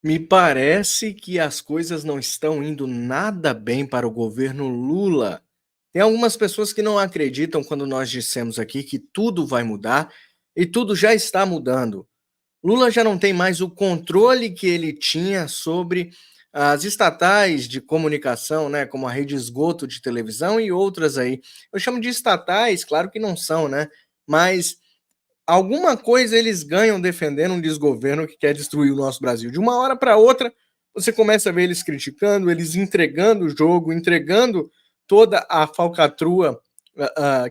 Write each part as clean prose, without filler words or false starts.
Me parece que as coisas não estão indo nada bem para o governo Lula. Tem algumas pessoas que não acreditam quando nós dissemos aqui que tudo vai mudar e tudo já está mudando. Lula já não tem mais o controle que ele tinha sobre as estatais de comunicação, né, como a Rede Esgoto de televisão e outras aí. Eu chamo de estatais, claro que não são, né? Mas alguma coisa eles ganham defendendo um desgoverno que quer destruir o nosso Brasil. De uma hora para outra, você começa a ver eles criticando, eles entregando o jogo, entregando toda a falcatrua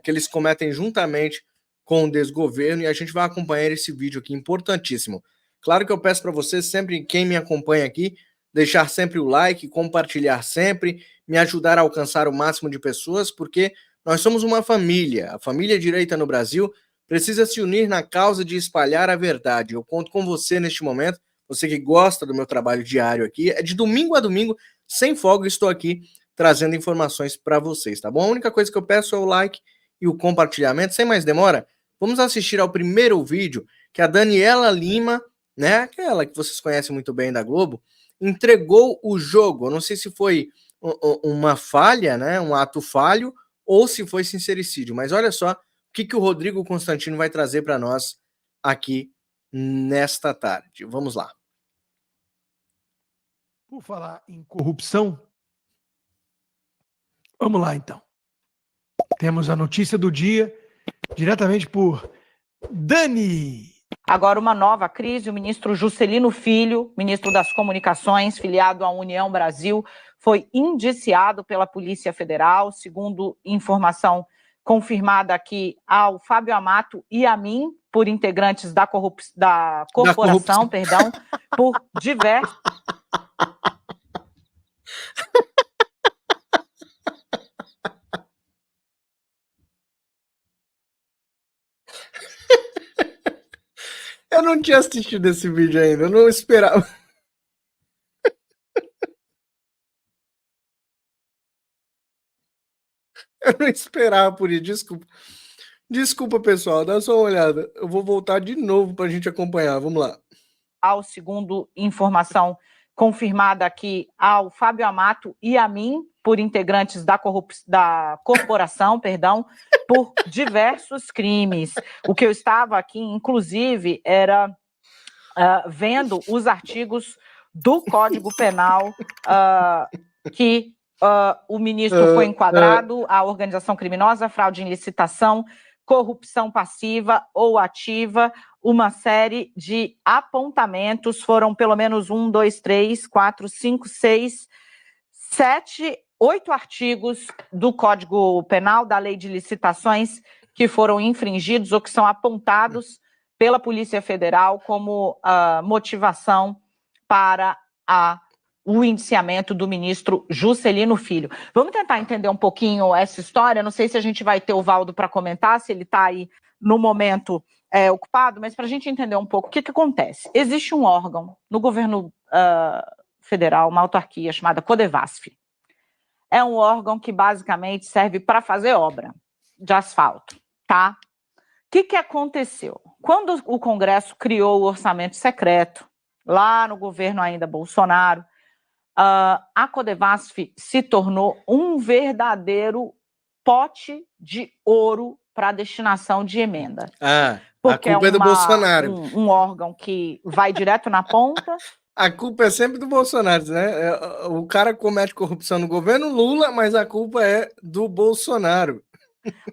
que eles cometem juntamente com o desgoverno, e a gente vai acompanhar esse vídeo aqui importantíssimo. Claro que eu peço para você, sempre quem me acompanha aqui, deixar sempre o like, compartilhar sempre, me ajudar a alcançar o máximo de pessoas, porque nós somos uma família. A família direita no Brasil precisa se unir na causa de espalhar a verdade. Eu conto com você neste momento, você que gosta do meu trabalho diário aqui. É de domingo a domingo, sem folga, estou aqui trazendo informações para vocês, tá bom? A única coisa que eu peço é o like e o compartilhamento. Sem mais demora, vamos assistir ao primeiro vídeo que a Daniela Lima, né, aquela que vocês conhecem muito bem da Globo, entregou o jogo. Eu não sei se foi uma falha, né, um ato falho, ou se foi sincericídio, mas olha só o que o Rodrigo Constantino vai trazer para nós aqui nesta tarde. Vamos lá. Por falar em corrupção, vamos lá então. Temos a notícia do dia, diretamente por Dani. Agora, uma nova crise. O ministro Juscelino Filho, ministro das Comunicações, filiado à União Brasil, foi indiciado pela Polícia Federal, segundo informação confirmada aqui ao Fábio Amato e a mim, por integrantes da corporação, perdão, por diversos... Eu não tinha assistido esse vídeo ainda, eu não esperava. Eu não esperava por isso, desculpa. Desculpa, pessoal, dá só uma olhada. Eu vou voltar de novo para a gente acompanhar, vamos lá. Ao segundo informação confirmada aqui ao Fábio Amato e a mim, por integrantes da corporação, perdão, por diversos crimes. O que eu estava aqui, inclusive, era vendo os artigos do Código Penal que o ministro foi enquadrado, a organização criminosa, fraude em licitação, corrupção passiva ou ativa, uma série de apontamentos, foram pelo menos 8 artigos do Código Penal, da Lei de Licitações, que foram infringidos ou que são apontados pela Polícia Federal como motivação para o indiciamento do ministro Juscelino Filho. Vamos tentar entender um pouquinho essa história. Não sei se a gente vai ter o Valdo para comentar, se ele está aí no momento ocupado, mas para a gente entender um pouco o que acontece. Existe um órgão no governo federal, uma autarquia chamada Codevasf. É um órgão que basicamente serve para fazer obra de asfalto, tá? O que aconteceu? Quando o Congresso criou o orçamento secreto, lá no governo ainda Bolsonaro, a Codevasf se tornou um verdadeiro pote de ouro para destinação de emenda. Porque a culpa é do Bolsonaro. Um órgão que vai direto na ponta. A culpa é sempre do Bolsonaro, né? O cara comete corrupção no governo Lula, mas a culpa é do Bolsonaro.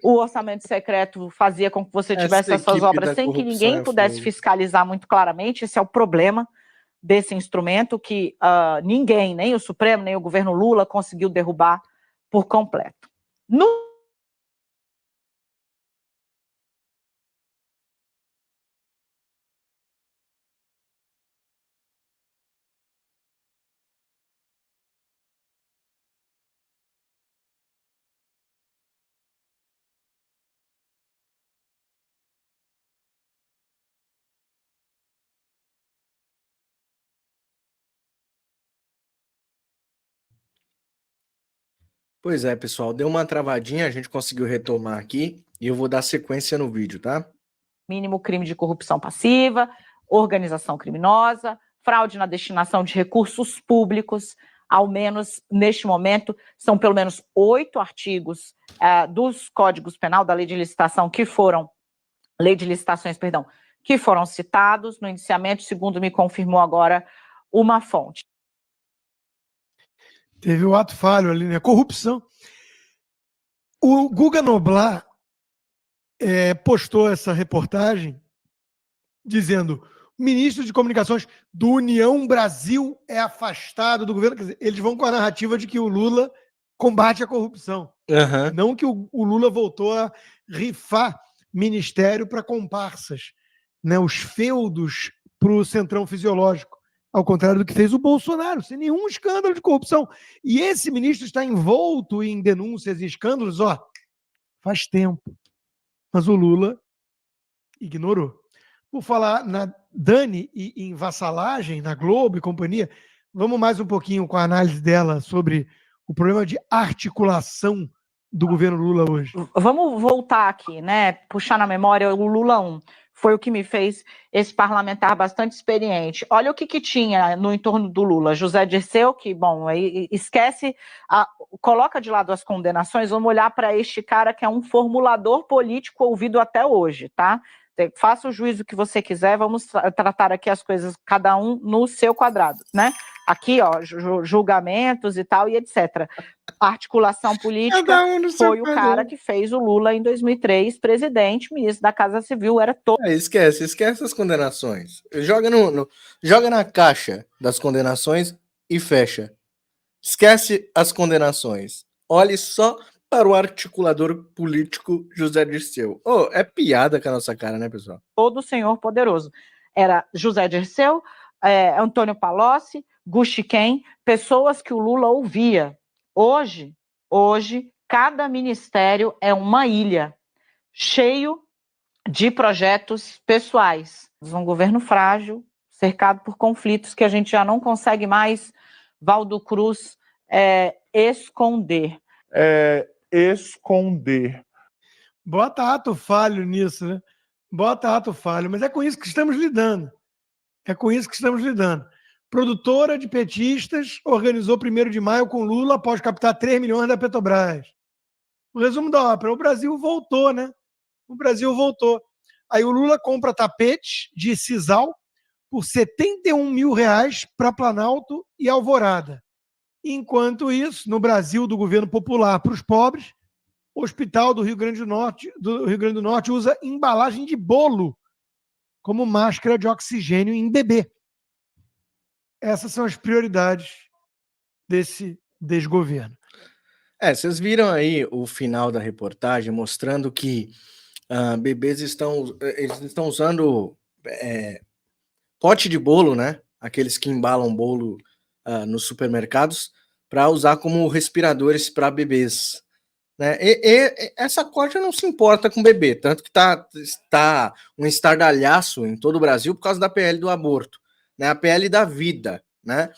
O orçamento secreto fazia com que você tivesse essas obras sem que ninguém pudesse fiscalizar muito claramente. Esse é o problema desse instrumento que ninguém, nem o Supremo, nem o governo Lula, conseguiu derrubar por completo. Pois é, pessoal, deu uma travadinha, a gente conseguiu retomar aqui e eu vou dar sequência no vídeo, tá? Mínimo crime de corrupção passiva, organização criminosa, fraude na destinação de recursos públicos, ao menos neste momento, são pelo menos 8 artigos dos códigos penal, da lei de licitação, lei de licitações, perdão, que foram citados no indiciamento, segundo me confirmou agora uma fonte. Teve o ato falho ali, né? Corrupção. O Guga Noblar postou essa reportagem dizendo: o ministro de Comunicações do União Brasil é afastado do governo. Quer dizer, eles vão com a narrativa de que o Lula combate a corrupção. Uhum. Não que o Lula voltou a rifar ministério para comparsas, né? Os feudos para o centrão fisiológico. Ao contrário do que fez o Bolsonaro, sem nenhum escândalo de corrupção. E esse ministro está envolto em denúncias e escândalos, faz tempo. Mas o Lula ignorou. Por falar na Dani e em vassalagem, na Globo e companhia, vamos mais um pouquinho com a análise dela sobre o problema de articulação do governo Lula hoje. Vamos voltar aqui, né? Puxar na memória o Lula 1. Foi o que me fez esse parlamentar bastante experiente. Olha o que tinha no entorno do Lula. José Dirceu, que, bom, aí esquece, coloca de lado as condenações, vamos olhar para este cara que é um formulador político ouvido até hoje, tá? Faça o juízo que você quiser, vamos tratar aqui as coisas, cada um no seu quadrado, né? Aqui, julgamentos e tal, e etc. A articulação política foi o cara que fez o Lula em 2003, presidente, ministro da Casa Civil, era todo... Esquece as condenações. Joga na caixa das condenações e fecha. Esquece as condenações. Olhe só para o articulador político José Dirceu. É piada com a nossa cara, né, pessoal? Todo senhor poderoso. Era José Dirceu, Antônio Palocci, Guxiquem, pessoas que o Lula ouvia. Hoje, cada ministério é uma ilha, cheio de projetos pessoais. Um governo frágil, cercado por conflitos que a gente já não consegue mais, Valdo Cruz, esconder. Esconder. Bota ato falho nisso, né? Bota ato falho, mas é com isso que estamos lidando. Produtora de petistas organizou 1º de maio com Lula após captar 3 milhões da Petrobras. O resumo da ópera: o Brasil voltou, né? Aí o Lula compra tapete de sisal por R$71 mil para Planalto e Alvorada. Enquanto isso, no Brasil do governo popular para os pobres, o Hospital do Rio Grande do Norte usa embalagem de bolo como máscara de oxigênio em bebê. Essas são as prioridades desse desgoverno. Vocês viram aí o final da reportagem mostrando que bebês estão usando pote de bolo, né? Aqueles que embalam bolo nos supermercados, para usar como respiradores para bebês. Né? E essa corte não se importa com bebê, tanto que está um estardalhaço em todo o Brasil por causa da PL do aborto, né? A PL da vida, né?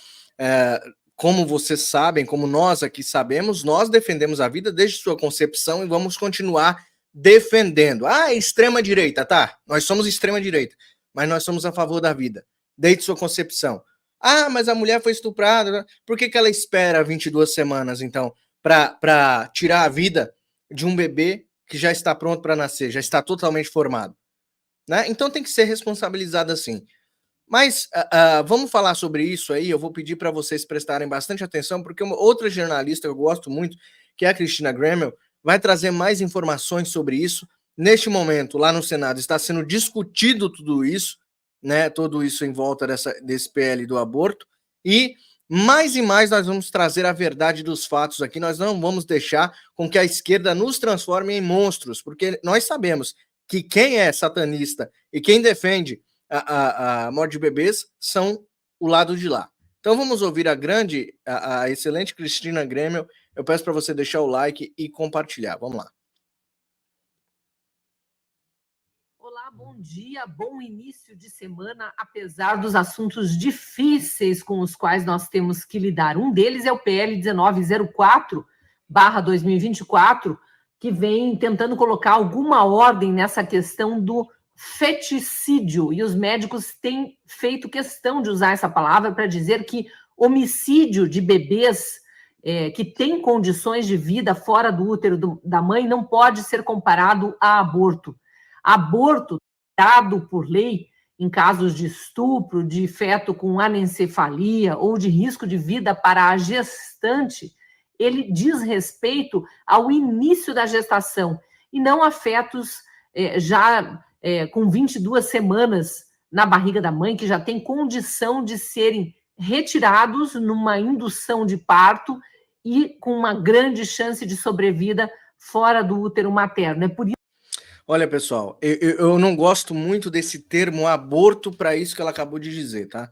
Como vocês sabem, como nós aqui sabemos, nós defendemos a vida desde sua concepção e vamos continuar defendendo. Extrema direita, tá? Nós somos extrema direita, mas nós somos a favor da vida desde sua concepção. Mas a mulher foi estuprada, por que ela espera 22 semanas, então, para tirar a vida de um bebê que já está pronto para nascer, já está totalmente formado, né? Então tem que ser responsabilizado assim. Mas vamos falar sobre isso aí. Eu vou pedir para vocês prestarem bastante atenção, porque uma outra jornalista que eu gosto muito, que é a Cristina Gremel, vai trazer mais informações sobre isso. Neste momento, lá no Senado, está sendo discutido tudo isso, né? Tudo isso em volta desse PL do aborto. E mais nós vamos trazer a verdade dos fatos aqui. Nós não vamos deixar com que a esquerda nos transforme em monstros, porque nós sabemos que quem é satanista e quem defende a morte de bebês são o lado de lá. Então vamos ouvir a excelente Cristina Gremel. Eu peço para você deixar o like e compartilhar. Vamos lá. Olá, bom dia, bom início de semana, apesar dos assuntos difíceis com os quais nós temos que lidar. Um deles é o PL 1904/2024, que vem tentando colocar alguma ordem nessa questão do feticídio, e os médicos têm feito questão de usar essa palavra para dizer que homicídio de bebês que têm condições de vida fora do útero da mãe não pode ser comparado a aborto. Aborto, dado por lei, em casos de estupro, de feto com anencefalia ou de risco de vida para a gestante, ele diz respeito ao início da gestação e não a fetos com 22 semanas na barriga da mãe, que já tem condição de serem retirados numa indução de parto e com uma grande chance de sobrevida fora do útero materno. É por isso. Olha, pessoal, eu não gosto muito desse termo aborto para isso que ela acabou de dizer, tá?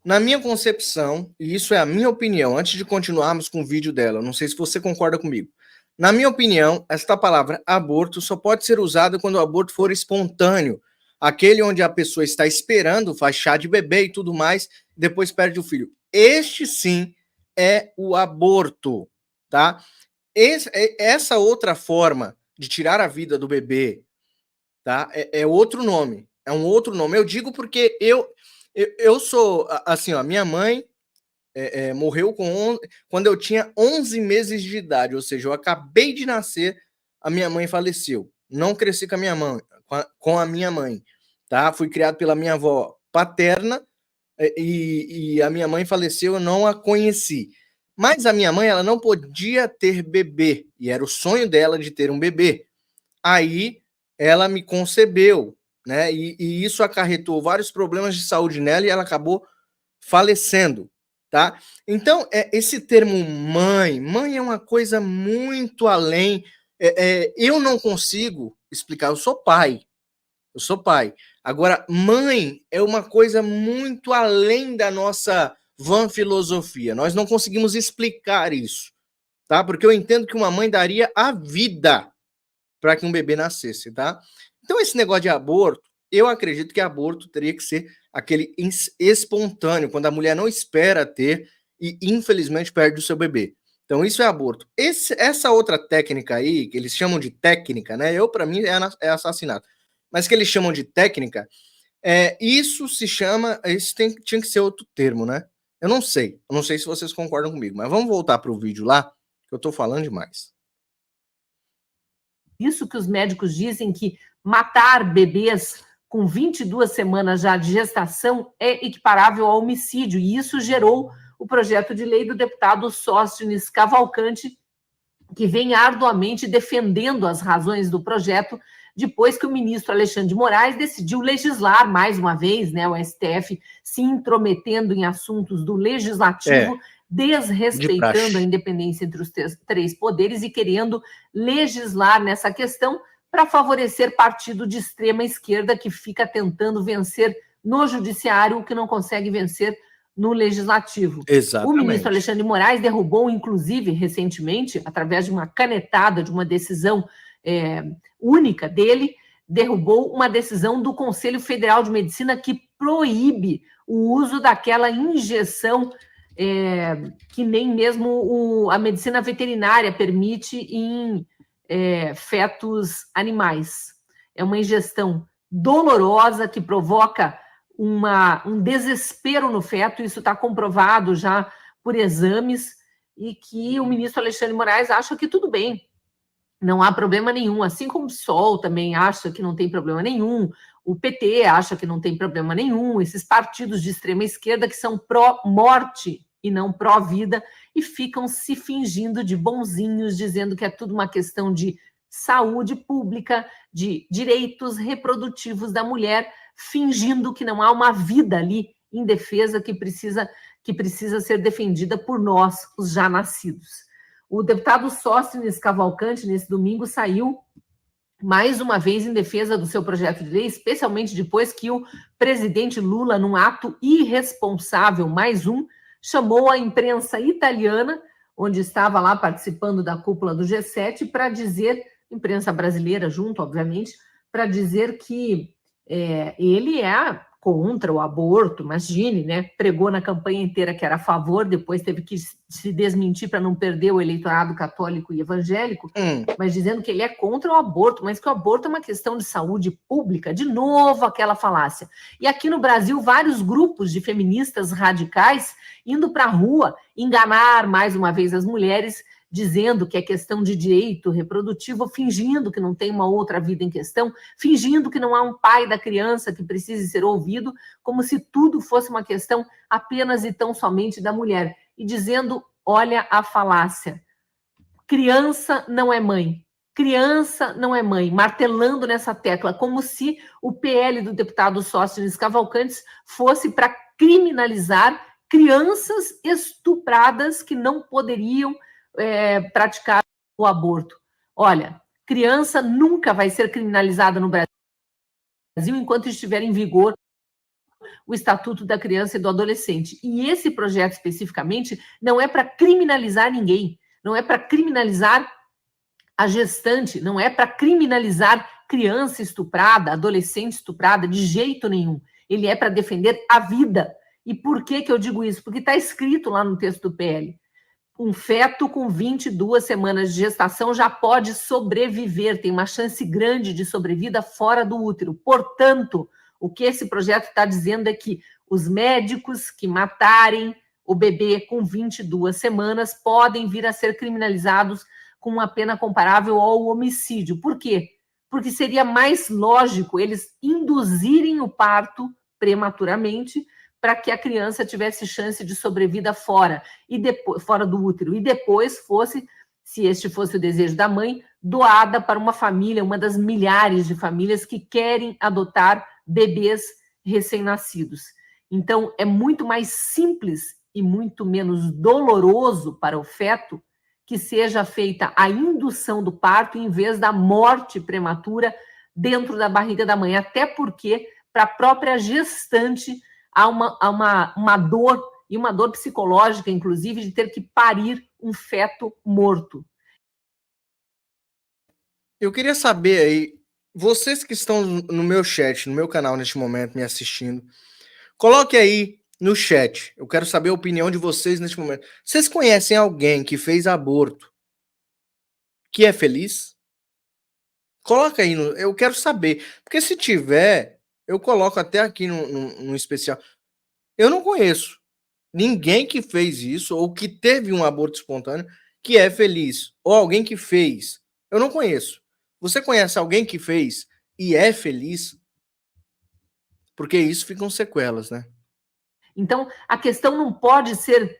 Na minha concepção, e isso é a minha opinião, antes de continuarmos com o vídeo dela, não sei se você concorda comigo. Na minha opinião, esta palavra aborto só pode ser usada quando o aborto for espontâneo, aquele onde a pessoa está esperando, faz chá de bebê e tudo mais, depois perde o filho. Este sim é o aborto, tá? Essa outra forma de tirar a vida do bebê, tá? É outro nome, é um outro nome. Eu digo porque eu sou, assim, ó, minha mãe morreu quando eu tinha 11 meses de idade, ou seja, eu acabei de nascer, a minha mãe faleceu. Não cresci com a minha mãe, com a minha mãe, tá? Fui criado pela minha avó paterna e a minha mãe faleceu, eu não a conheci. Mas a minha mãe, ela não podia ter bebê, e era o sonho dela de ter um bebê. Aí ela me concebeu, né? E isso acarretou vários problemas de saúde nela e ela acabou falecendo, tá? Então, esse termo mãe é uma coisa muito além. Eu não consigo explicar, eu sou pai. Agora, mãe é uma coisa muito além da nossa vã filosofia. Nós não conseguimos explicar isso, tá? Porque eu entendo que uma mãe daria a vida para que um bebê nascesse, tá? Então, esse negócio de aborto, eu acredito que aborto teria que ser aquele espontâneo, quando a mulher não espera ter e, infelizmente, perde o seu bebê. Então, isso é aborto. Essa outra técnica aí, que eles chamam de técnica, né? Para mim, é assassinato. Mas que eles chamam de técnica, isso se chama... Isso tinha que ser outro termo, né? Eu não sei se vocês concordam comigo, mas vamos voltar para o vídeo lá, que eu estou falando demais. Isso que os médicos dizem que matar bebês com 22 semanas já de gestação é equiparável ao homicídio, e isso gerou o projeto de lei do deputado Sóstenes Cavalcante, que vem arduamente defendendo as razões do projeto, depois que o ministro Alexandre de Moraes decidiu legislar mais uma vez, né, o STF se intrometendo em assuntos do legislativo, desrespeitando a independência entre os três poderes e querendo legislar nessa questão para favorecer partido de extrema esquerda que fica tentando vencer no judiciário o que não consegue vencer no legislativo. Exatamente. O ministro Alexandre de Moraes derrubou, inclusive, recentemente, através de uma canetada, de uma decisão única dele, derrubou uma decisão do Conselho Federal de Medicina que proíbe o uso daquela injeção que nem mesmo a medicina veterinária permite em fetos animais. É uma ingestão dolorosa que provoca um desespero no feto, isso está comprovado já por exames, e que o ministro Alexandre de Moraes acha que tudo bem, não há problema nenhum, assim como o PSOL também acha que não tem problema nenhum, o PT acha que não tem problema nenhum, esses partidos de extrema esquerda que são pró-morte e não pró-vida, e ficam se fingindo de bonzinhos, dizendo que é tudo uma questão de saúde pública, de direitos reprodutivos da mulher, fingindo que não há uma vida ali indefesa que precisa ser defendida por nós, os já nascidos. O deputado Sóstenes Cavalcante, nesse domingo, saiu mais uma vez em defesa do seu projeto de lei, especialmente depois que o presidente Lula, num ato irresponsável, mais um, chamou a imprensa italiana, onde estava lá participando da cúpula do G7, para dizer, imprensa brasileira junto, obviamente, para dizer que ele é contra o aborto, imagine, né? Pregou na campanha inteira que era a favor, depois teve que se desmentir para não perder o eleitorado católico e evangélico, mas dizendo que ele é contra o aborto, mas que o aborto é uma questão de saúde pública, de novo aquela falácia. E aqui no Brasil, vários grupos de feministas radicais indo para a rua enganar mais uma vez as mulheres, dizendo que é questão de direito reprodutivo, fingindo que não tem uma outra vida em questão, fingindo que não há um pai da criança que precise ser ouvido, como se tudo fosse uma questão apenas e tão somente da mulher. E dizendo, olha a falácia, criança não é mãe, criança não é mãe, martelando nessa tecla, como se o PL do deputado Sóstenes Cavalcantes fosse para criminalizar crianças estupradas que não poderiam praticar o aborto. Olha, criança nunca vai ser criminalizada no Brasil enquanto estiver em vigor o Estatuto da Criança e do Adolescente. E esse projeto especificamente não é para criminalizar ninguém, não é para criminalizar a gestante, não é para criminalizar criança estuprada, adolescente estuprada, de jeito nenhum. Ele é para defender a vida. E por que eu digo isso? Porque está escrito lá no texto do PL. Um feto com 22 semanas de gestação já pode sobreviver, tem uma chance grande de sobrevida fora do útero. Portanto, o que esse projeto está dizendo é que os médicos que matarem o bebê com 22 semanas podem vir a ser criminalizados com uma pena comparável ao homicídio. Por quê? Porque seria mais lógico eles induzirem o parto prematuramente para que a criança tivesse chance de sobrevida fora do útero, e depois fosse, se este fosse o desejo da mãe, doada para uma família, uma das milhares de famílias que querem adotar bebês recém-nascidos. Então, é muito mais simples e muito menos doloroso para o feto que seja feita a indução do parto em vez da morte prematura dentro da barriga da mãe, até porque, para a própria gestante, há uma dor, e uma dor psicológica, inclusive, de ter que parir um feto morto. Eu queria saber aí, vocês que estão no meu chat, no meu canal neste momento, me assistindo, coloque aí no chat, eu quero saber a opinião de vocês neste momento. Vocês conhecem alguém que fez aborto que é feliz? Coloca aí, eu quero saber, porque se tiver, eu coloco até aqui no especial. Eu não conheço ninguém que fez isso ou que teve um aborto espontâneo que é feliz, ou alguém que fez. Eu não conheço. Você conhece alguém que fez e é feliz? Porque isso ficam sequelas, né? Então, a questão não pode ser,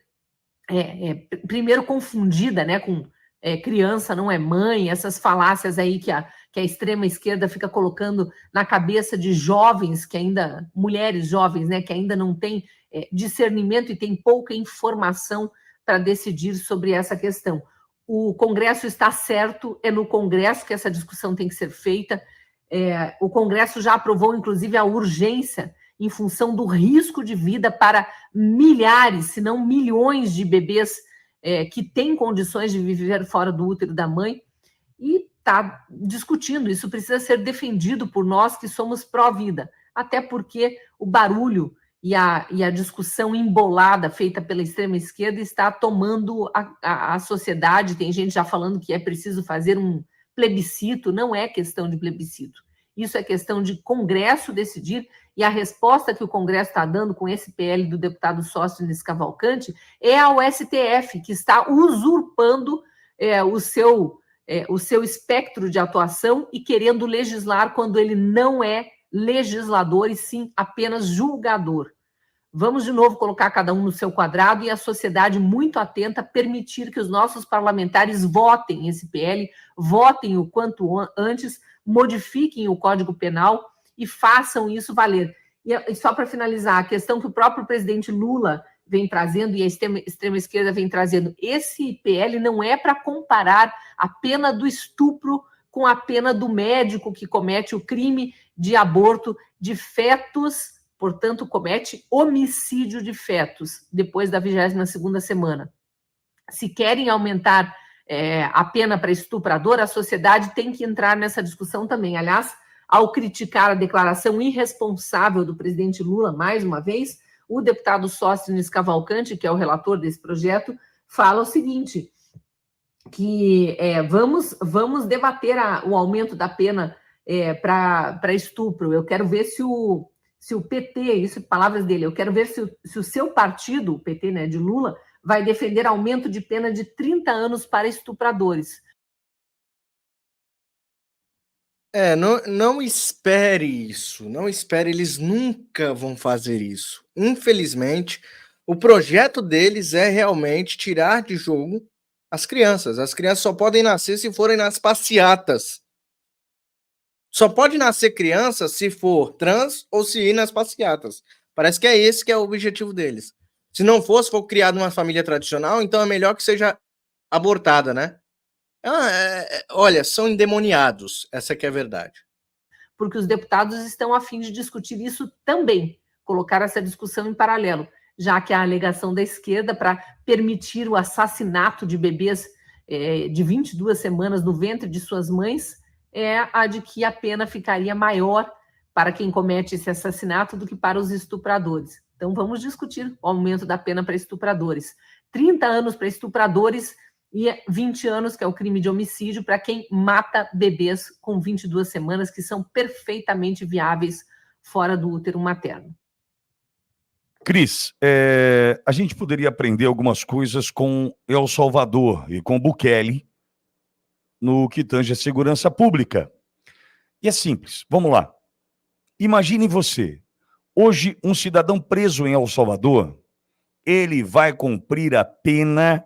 primeiro, confundida, né, com criança não é mãe, essas falácias aí que a extrema-esquerda fica colocando na cabeça de jovens, mulheres jovens, né, que ainda não têm discernimento e têm pouca informação para decidir sobre essa questão. O Congresso está certo, é no Congresso que essa discussão tem que ser feita. O Congresso já aprovou, inclusive, a urgência em função do risco de vida para milhares, se não milhões de bebês que têm condições de viver fora do útero da mãe, e está discutindo. Isso precisa ser defendido por nós que somos pró-vida, até porque o barulho e a discussão embolada feita pela extrema-esquerda está tomando a sociedade. Tem gente já falando que é preciso fazer um plebiscito. Não é questão de plebiscito. Isso é questão de Congresso decidir, e a resposta que o Congresso está dando com esse PL do deputado Sóstenes Cavalcanti é ao STF, que está usurpando o seu espectro de atuação e querendo legislar quando ele não é legislador, e sim apenas julgador. Vamos, de novo, colocar cada um no seu quadrado e a sociedade muito atenta, permitir que os nossos parlamentares votem esse PL, votem o quanto antes, modifiquem o Código Penal e façam isso valer. E só para finalizar, a questão que o próprio presidente Lula vem trazendo e a extrema-esquerda vem trazendo, esse PL não é para comparar a pena do estupro com a pena do médico que comete o crime de aborto de fetos, portanto, comete homicídio de fetos depois da 22ª semana. Se querem aumentar a pena para estuprador, a sociedade tem que entrar nessa discussão também. Aliás, Ao criticar a declaração irresponsável do presidente Lula, mais uma vez, o deputado Sóstenes Cavalcante, que é o relator desse projeto, fala o seguinte, que vamos debater o aumento da pena para estupro. Eu quero ver se o PT, isso palavras dele, eu quero ver se o seu partido, o PT, né, de Lula, vai defender aumento de pena de 30 anos para estupradores. Não espere isso, não espere, eles nunca vão fazer isso. Infelizmente, o projeto deles é realmente tirar de jogo as crianças. As crianças só podem nascer se forem nas passeatas. Só pode nascer criança se for trans ou se ir nas passeatas. Parece que é esse que é o objetivo deles. Se não for criado uma família tradicional, então é melhor que seja abortada, né? Olha, são endemoniados, essa que é a verdade. Porque os deputados estão a fim de discutir isso também, colocar essa discussão em paralelo, já que a alegação da esquerda para permitir o assassinato de bebês de 22 semanas no ventre de suas mães é a de que a pena ficaria maior para quem comete esse assassinato do que para os estupradores. Então vamos discutir o aumento da pena para estupradores. 30 anos para estupradores e 20 anos, que é o crime de homicídio, para quem mata bebês com 22 semanas, que são perfeitamente viáveis fora do útero materno. Cris, a gente poderia aprender algumas coisas com El Salvador e com Bukele no que tange a segurança pública. E é simples, vamos lá. Imagine você, hoje um cidadão preso em El Salvador, ele vai cumprir a pena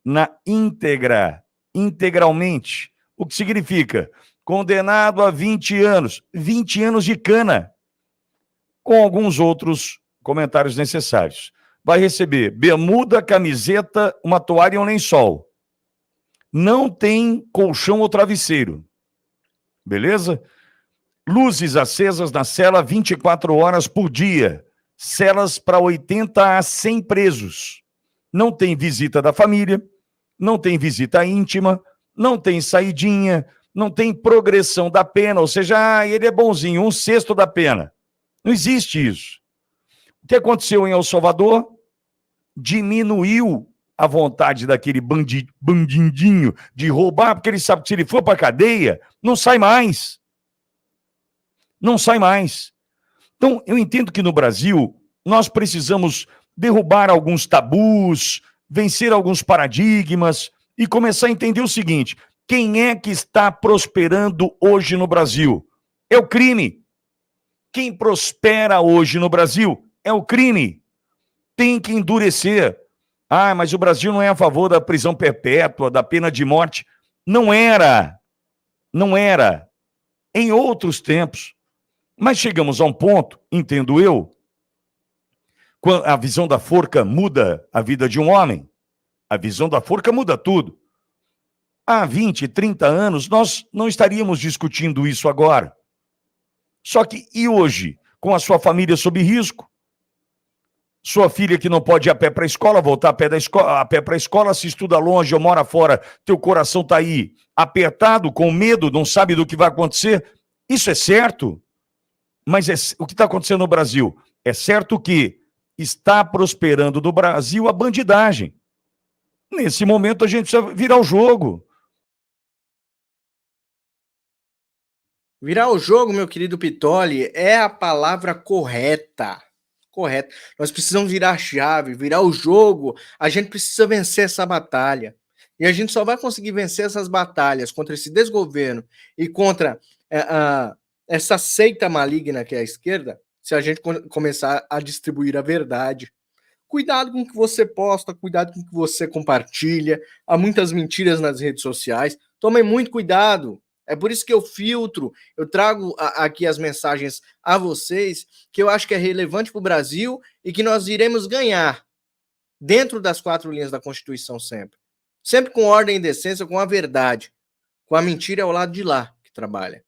na íntegra, integralmente. O que significa? Condenado a 20 anos de cana, com alguns outros comentários necessários. Vai receber bermuda, camiseta, uma toalha e um lençol. Não tem colchão ou travesseiro. Beleza? Luzes acesas na cela 24 horas por dia. Celas para 80 a 100 presos. Não tem visita da família, não tem visita íntima, não tem saidinha, não tem progressão da pena, ou seja, ele é bonzinho, 1/6 da pena. Não existe isso. O que aconteceu em El Salvador? Diminuiu a vontade daquele bandidinho de roubar, porque ele sabe que se ele for para a cadeia, não sai mais. Não sai mais. Então, eu entendo que no Brasil, nós precisamos derrubar alguns tabus, vencer alguns paradigmas e começar a entender o seguinte: quem é que está prosperando hoje no Brasil? É o crime. Quem prospera hoje no Brasil é o crime. Tem que endurecer. Ah, mas o Brasil não é a favor da prisão perpétua, da pena de morte. Não era. Não era. Em outros tempos. Mas chegamos a um ponto, entendo eu, quando a visão da forca muda a vida de um homem. A visão da forca muda tudo. Há 20, 30 anos, nós não estaríamos discutindo isso agora. Só que, e hoje? Com a sua família sob risco? Sua filha que não pode ir a pé para a escola, voltar a pé para a escola, se estuda longe ou mora fora, teu coração está aí apertado, com medo, não sabe do que vai acontecer. Isso é certo? Mas o que está acontecendo no Brasil? É certo que está prosperando no Brasil a bandidagem. Nesse momento a gente precisa virar o jogo. Virar o jogo, meu querido Pitoli, é a palavra correta. Correto. Nós precisamos virar a chave, virar o jogo. A gente precisa vencer essa batalha. E a gente só vai conseguir vencer essas batalhas contra esse desgoverno e contra essa seita maligna que é a esquerda, se a gente começar a distribuir a verdade. Cuidado com o que você posta, cuidado com o que você compartilha. Há muitas mentiras nas redes sociais. Tomem muito cuidado. É por isso que eu filtro, eu trago aqui as mensagens a vocês, que eu acho que é relevante para o Brasil e que nós iremos ganhar dentro das 4 linhas da Constituição sempre. Sempre com ordem e decência, com a verdade. Com a mentira é ao lado de lá que trabalha.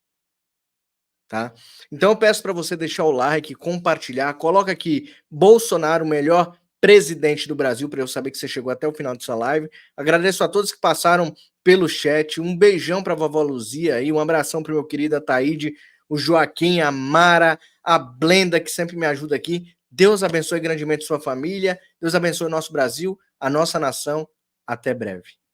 Tá? Então eu peço para você deixar o like, compartilhar, coloca aqui Bolsonaro, o melhor presidente do Brasil, para eu saber que você chegou até o final dessa live. Agradeço a todos que passaram pelo chat. Um beijão para a vovó Luzia aí, um abração para o meu querido Ataíde, o Joaquim, a Mara, a Blenda, que sempre me ajuda aqui. Deus abençoe grandemente sua família, Deus abençoe o nosso Brasil, a nossa nação. Até breve.